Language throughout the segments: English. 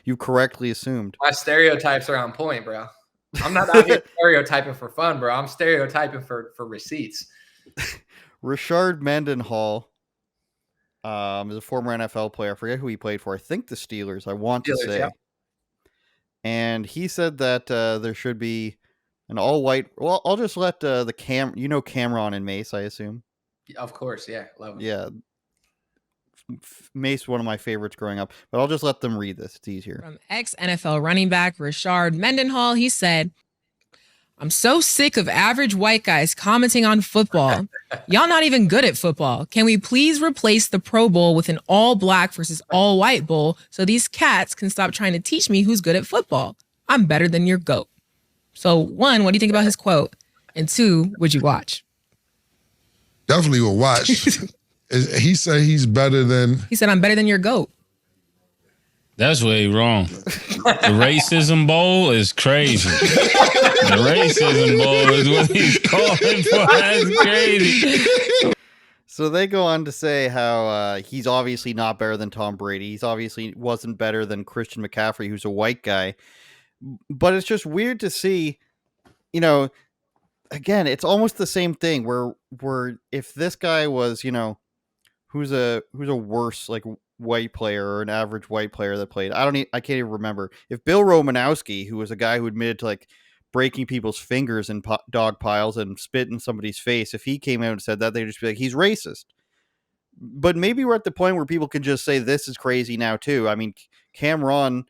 You correctly assumed. My stereotypes are on point, bro. I'm not out here stereotyping for fun, bro. I'm stereotyping for receipts. Richard Mendenhall is a former NFL player. I forget who he played for. I think the Steelers, I want to Steelers, say. yeah. And he said that there should be an all-white. Well, I'll just let the Cameron and Mace, I assume. Of course, yeah. Love him. Yeah. Mace, one of my favorites growing up. But I'll just let them read this. It's easier. From ex-NFL running back Richard Mendenhall, he said, I'm so sick of average white guys commenting on football. Y'all not even good at football. Can we please replace the Pro Bowl with an all black versus all white bowl so these cats can stop trying to teach me who's good at football? I'm better than your GOAT. So, one, what do you think about his quote? And two, would you watch? Definitely will watch. He said he's better than... He said, I'm better than your GOAT. That's way wrong. The racism bowl is crazy. The racism bowl is what he's calling for. That's crazy. So they go on to say how he's obviously not better than Tom Brady. He's obviously wasn't better than Christian McCaffrey, who's a white guy. But it's just weird to see, again, it's almost the same thing where if this guy was, who's a worse like white player or an average white player that played, I can't even remember. If Bill Romanowski, who was a guy who admitted to like breaking people's fingers in dog piles and spit in somebody's face, if he came out and said that, they'd just be like, he's racist. But maybe we're at the point where people can just say this is crazy now too. I mean, Cameron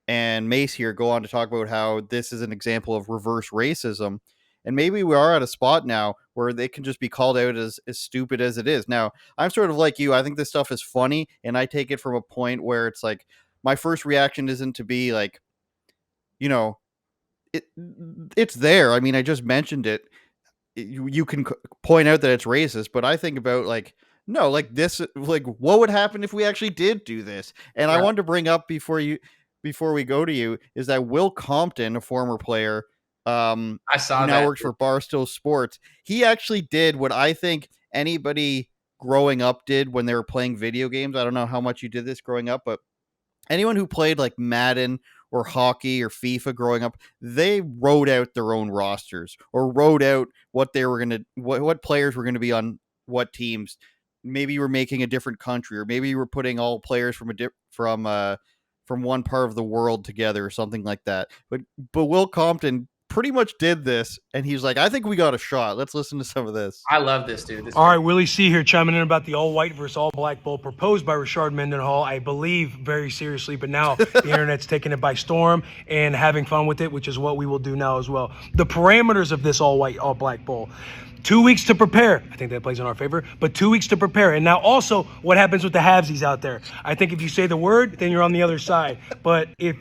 and Mace here go on to talk about how this is an example of reverse racism. And maybe we are at a spot now where they can just be called out as stupid as it is. Now, I'm sort of like you. I think this stuff is funny, and I take it from a point where it's like my first reaction isn't to be like, it's there. I mean, I just mentioned it. You can point out that it's racist, but I think about like, no, like this, like what would happen if we actually did do this? And right. I wanted to bring up before we go to you is that Will Compton, a former player, I saw now works for Barstool Sports. He actually did what I think anybody growing up did when they were playing video games. I don't know how much you did this growing up, but anyone who played like Madden or hockey or FIFA growing up, they wrote out their own rosters or wrote out what they were going to, what players were going to be on what teams. Maybe you were making a different country, or maybe you were putting all players from one part of the world together or something like that. But Will Compton pretty much did this, and he's like, I think we got a shot. Let's listen to some of this. I love this, dude. All right, Willie C here chiming in about the all-white versus all-black bowl proposed by Richard Mendenhall, I believe very seriously, but now the internet's taking it by storm and having fun with it, which is what we will do now as well. The parameters of this all-white, all-black bowl. 2 weeks to prepare. I think that plays in our favor, but 2 weeks to prepare. And now also what happens with the halvesies out there. I think if you say the word, then you're on the other side. But if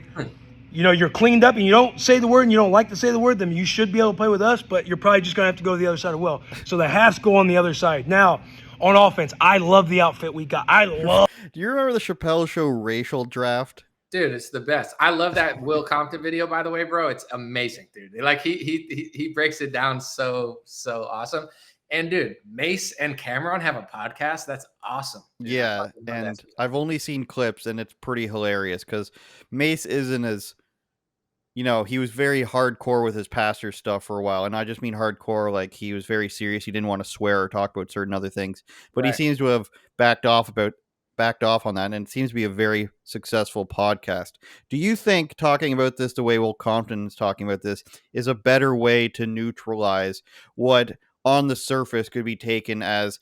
you're cleaned up and you don't say the word and you don't like to say the word, then you should be able to play with us, but you're probably just going to have to go to the other side as well. So the halves go on the other side. Now, on offense, I love the outfit we got. Do you remember the Chappelle Show racial draft? Dude, it's the best. I love that Will Compton video, by the way, bro. It's amazing, dude. Like he breaks it down so awesome. And dude, Mace and Cameron have a podcast. That's awesome. Dude. Yeah, and I've only seen clips, and it's pretty hilarious because Mace isn't as, he was very hardcore with his pastor stuff for a while, and I just mean hardcore like he was very serious. He didn't want to swear or talk about certain other things, but He seems to have backed off on that, and it seems to be a very successful podcast. Do you think talking about this the way Will Compton is talking about this is a better way to neutralize what on the surface could be taken as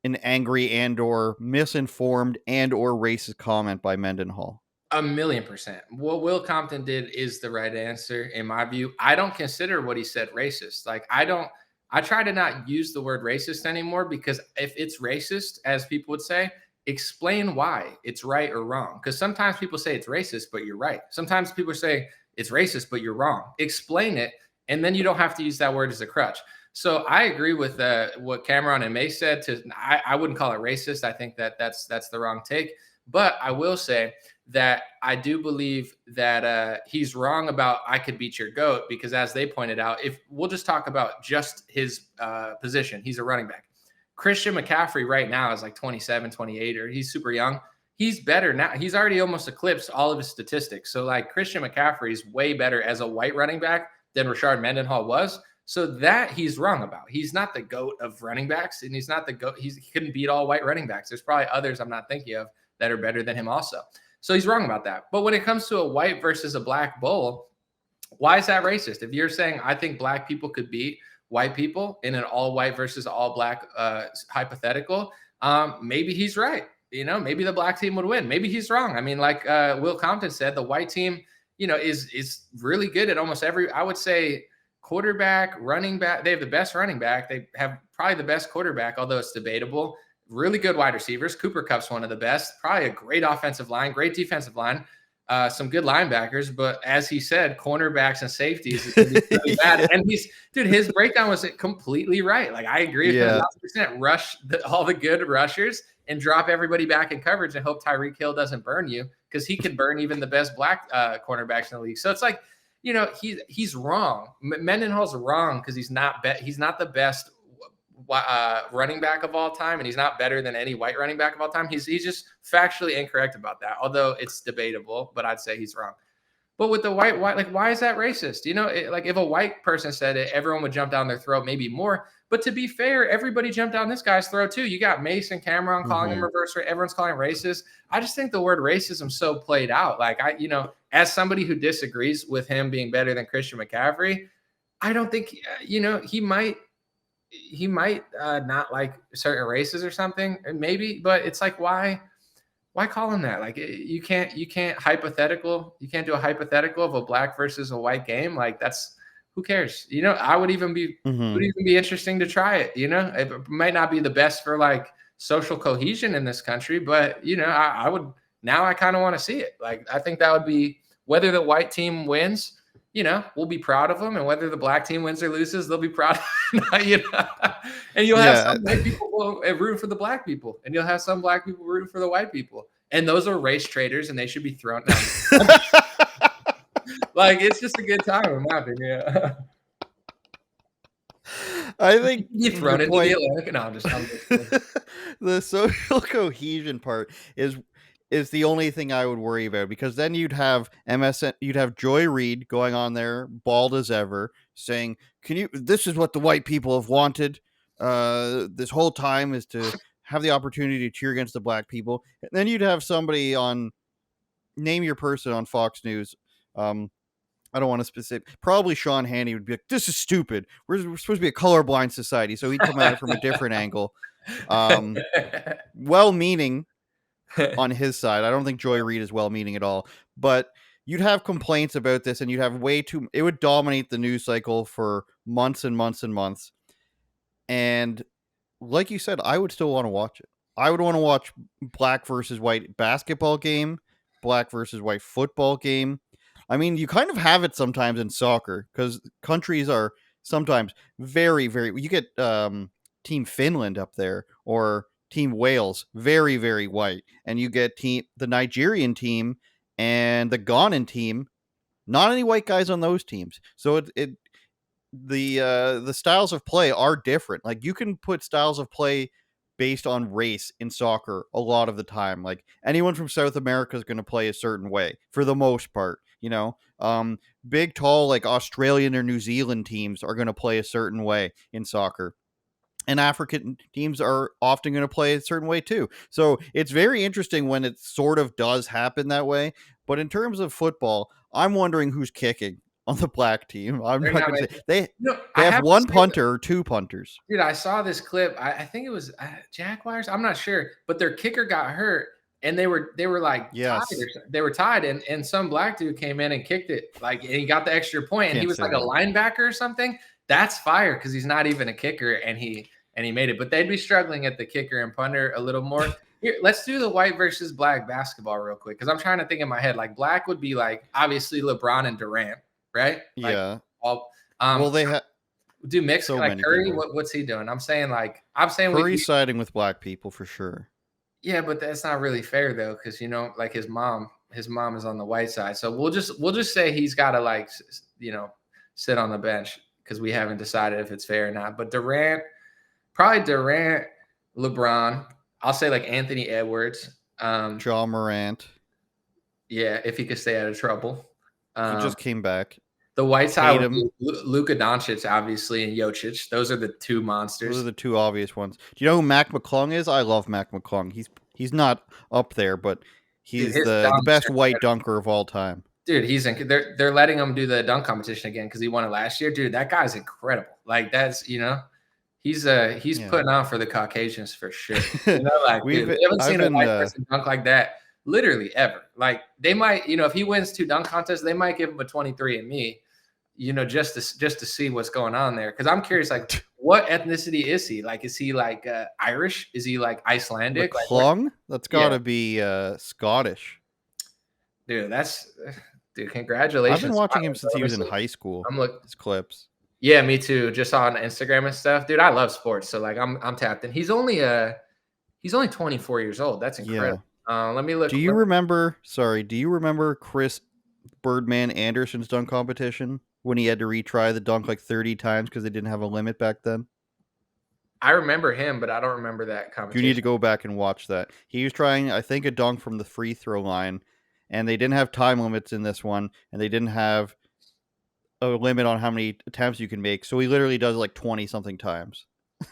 an angry and or misinformed and or racist comment by Mendenhall? 1,000,000%. What Will Compton did is the right answer in my view. I don't consider what he said racist. Like I try to not use the word racist anymore, because if it's racist, as people would say, explain why it's right or wrong. Because sometimes people say it's racist, but you're right. Sometimes people say it's racist, but you're wrong. Explain it, and then you don't have to use that word as a crutch. So I agree with what Cameron and May said. I wouldn't call it racist. I think that's the wrong take. But I will say that I do believe that he's wrong about I could beat your GOAT, because as they pointed out, if we'll just talk about just his position, he's a running back. Christian McCaffrey right now is like 27, 28, or he's super young. he's better now. He's already almost eclipsed all of his statistics. So like Christian McCaffrey is way better as a white running back than Rashard Mendenhall was. So that he's wrong about. He's not the GOAT of running backs, and he's not the GOAT. He couldn't beat all white running backs. There's probably others I'm not thinking of that are better than him also. So he's wrong about that. But when it comes to a white versus a black bull, why is that racist? If you're saying I think black people could beat white people in an all white versus all black hypothetical, maybe he's right. Maybe the black team would win. Maybe he's wrong. I mean, like Will Compton said, the white team, is really good at almost every, I would say, quarterback, running back. They have the best running back. They have probably the best quarterback, although it's debatable. Really good wide receivers. Cooper Kupp's one of the best. Probably a great offensive line, great defensive line. Some good linebackers, but as he said, cornerbacks and safeties is really bad. And his breakdown was completely right. Like I agree with him 100%. Rush all the good rushers and drop everybody back in coverage and hope Tyreek Hill doesn't burn you, because he can burn even the best black cornerbacks in the league. So it's like, he's wrong. Mendenhall's wrong because he's not the best running back of all time, and he's not better than any white running back of all time. He's just factually incorrect about that, although it's debatable, but I'd say he's wrong. But with the white, like, why is that racist? Like if a white person said it, everyone would jump down their throat, maybe more. But to be fair, everybody jumped down this guy's throat too. You got Mason Cameron calling him reverse, everyone's calling him racist. I just think the word racism so played out. Like as somebody who disagrees with him being better than Christian McCaffrey, I don't think, he might not like certain races or something, maybe, but it's like, why call him that? Like you can't do a hypothetical of a black versus a white game. Like who cares? I would even be, would even be interesting to try it. It might not be the best for like social cohesion in this country, but I would, now I kind of want to see it. Like, I think that would be, whether the white team wins, we'll be proud of them. And whether the black team wins or loses, they'll be proud. And you'll have some white people root for the black people, and you'll have some black people root for the white people. And those are race traitors, and they should be thrown down. Like, it's just a good time, in my opinion. I think you thrown into the Atlantic. No, I'm just the social cohesion part is the only thing I would worry about, because then you'd have MSN, you'd have Joy Reid going on there, bald as ever, saying, this is what the white people have wanted this whole time, is to have the opportunity to cheer against the black people. And then you'd have somebody on Name Your Person on Fox News. I don't want to specific. Probably Sean Hannity would be like, this is stupid. We're supposed to be a colorblind society. So he'd come at it from a different angle. Well-meaning on his side. I don't think Joy Reid is well-meaning at all. But you'd have complaints about this, and you'd have it would dominate the news cycle for months and months and months. And like you said, I would still want to watch it. I would want to watch black versus white basketball game, black versus white football game. I mean, you kind of have it sometimes in soccer, because countries are sometimes very, very... You get Team Finland up there, or Team Wales, very, very white. And you get the Nigerian team and the Ghanan team, not any white guys on those teams. So the styles of play are different. Like, you can put styles of play based on race in soccer a lot of the time. Like, anyone from South America is going to play a certain way for the most part. Big, tall, like Australian or New Zealand teams are going to play a certain way in soccer. And African teams are often going to play a certain way too. So it's very interesting when it sort of does happen that way. But in terms of football, I'm wondering who's kicking on the black team. I'm not going to say they have one punter or two punters. Dude, I saw this clip. I think it was Jaguars. I'm not sure, but their kicker got hurt, and they were like tied. They were tied, and some black dude came in and kicked it, like, and he got the extra point, and he was like a linebacker or something. That's fire, because he's not even a kicker, and he made it. But they'd be struggling at the kicker and punter a little more. Here, let's do the white versus black basketball real quick, because I'm trying to think in my head. Like, black would be like obviously LeBron and Durant, right? Like, yeah. Well, they have do mix so like Curry. What's he doing? I'm saying Curry's siding with black people for sure. Yeah, but that's not really fair though, because like his mom is on the white side. So we'll just say he's got to, like, sit on the bench, because we haven't decided if it's fair or not. But probably Durant, LeBron. I'll say like Anthony Edwards, Ja Morant. Yeah, if he could stay out of trouble. He just came back. The white side Tatum. was Luka Doncic, obviously, and Jokic. Those are the two monsters. Those are the two obvious ones. Do you know who Mac McClung is? I love Mac McClung. He's not up there, but he's Dude, the best white dunker of all time. Dude, they're letting him do the dunk competition again because he won it last year. Dude, that guy's incredible. Like that's he's putting on for the Caucasians for sure. Like we haven't seen a white person dunk like that literally ever. Like they might, if he wins 2 dunk contests, they might give him a 23andMe, just to see what's going on there. Because I'm curious, like, what ethnicity is he? Like, is he like Irish? Is he like Icelandic? McClung? That's got to be Scottish. Dude, congratulations. I've been watching him since he was in high school. I'm looking his clips. Yeah, me too. Just on Instagram and stuff. Dude, I love sports. So like I'm tapped in. He's only 24 years old. That's incredible. Yeah. Let me look. Do you remember Chris Birdman Anderson's dunk competition when he had to retry the dunk like 30 times because they didn't have a limit back then? I remember him, but I don't remember that competition. You need to go back and watch that. He was trying, I think, a dunk from the free throw line, and they didn't have time limits in this one, and they didn't have a limit on how many attempts you can make. So he literally does like 20-something times.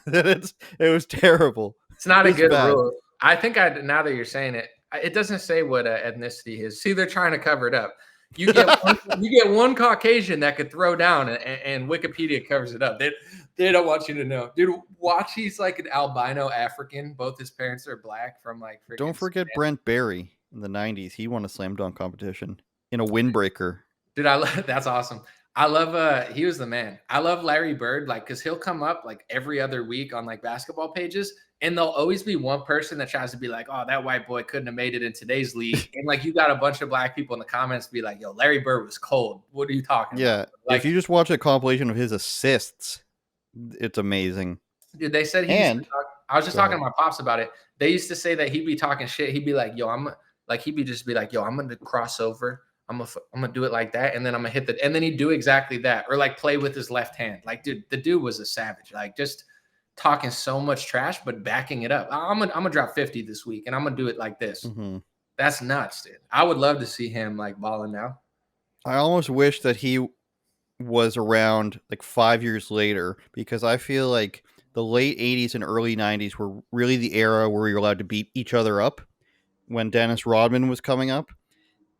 It was terrible. It's not a good rule. I think now that you're saying it, it doesn't say what ethnicity is. See, they're trying to cover it up. You get one Caucasian that could throw down, and Wikipedia covers it up. They don't want you to know. Dude, watch, he's like an albino African. Both his parents are black from like freaking Don't forget Brent Barry in the 90s. He won a slam dunk competition in a windbreaker. Dude, that's awesome. I love he was the man. I love Larry Bird, like, because he'll come up like every other week on like basketball pages, and there'll always be one person that tries to be like, oh, that white boy couldn't have made it in today's league. And like you got a bunch of black people in the comments be like, yo, Larry Bird was cold. What are you talking about? Like, if you just watch a compilation of his assists, it's amazing. Dude, they said I was just talking to my pops about it. They used to say that he'd be talking shit. He'd be like, yo, I'm gonna cross over. I'm gonna do it like that, and then I'm gonna hit and then he'd do exactly that, or like play with his left hand. Like, dude, the dude was a savage. Like, just talking so much trash, but backing it up. I'm gonna drop 50 this week, and I'm gonna do it like this. Mm-hmm. That's nuts, dude. I would love to see him like balling now. I almost wish that he was around like 5 years later, because I feel like the late 80s and early 90s were really the era where we were allowed to beat each other up when Dennis Rodman was coming up.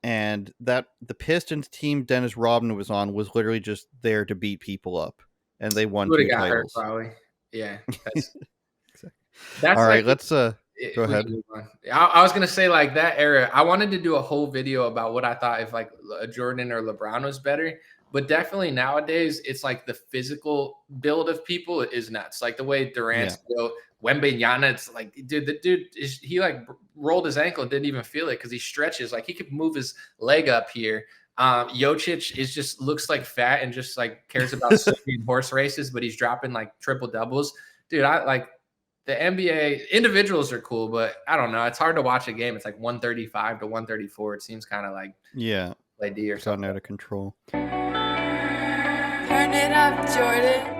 And that the Pistons team Dennis Rodman was on was literally just there to beat people up, and they won 2 titles. Hurt, probably. Yeah. That's all right. Let's go ahead. I was gonna say, like, that era. I wanted to do a whole video about what I thought if like Jordan or LeBron was better, but definitely nowadays it's like the physical build of people is nuts. Like the way Durant's built. Wembanyama, it's like, dude, the dude he like rolled his ankle and didn't even feel it because he stretches. Like he could move his leg up here. Jokic looks like fat and just like cares about swimming horse races, but he's dropping like triple doubles. Dude, I like the NBA. Individuals are cool, but I don't know. It's hard to watch a game. It's like 135 to 134. It seems kind of like play D or something out of control. Turn it up, Jordan.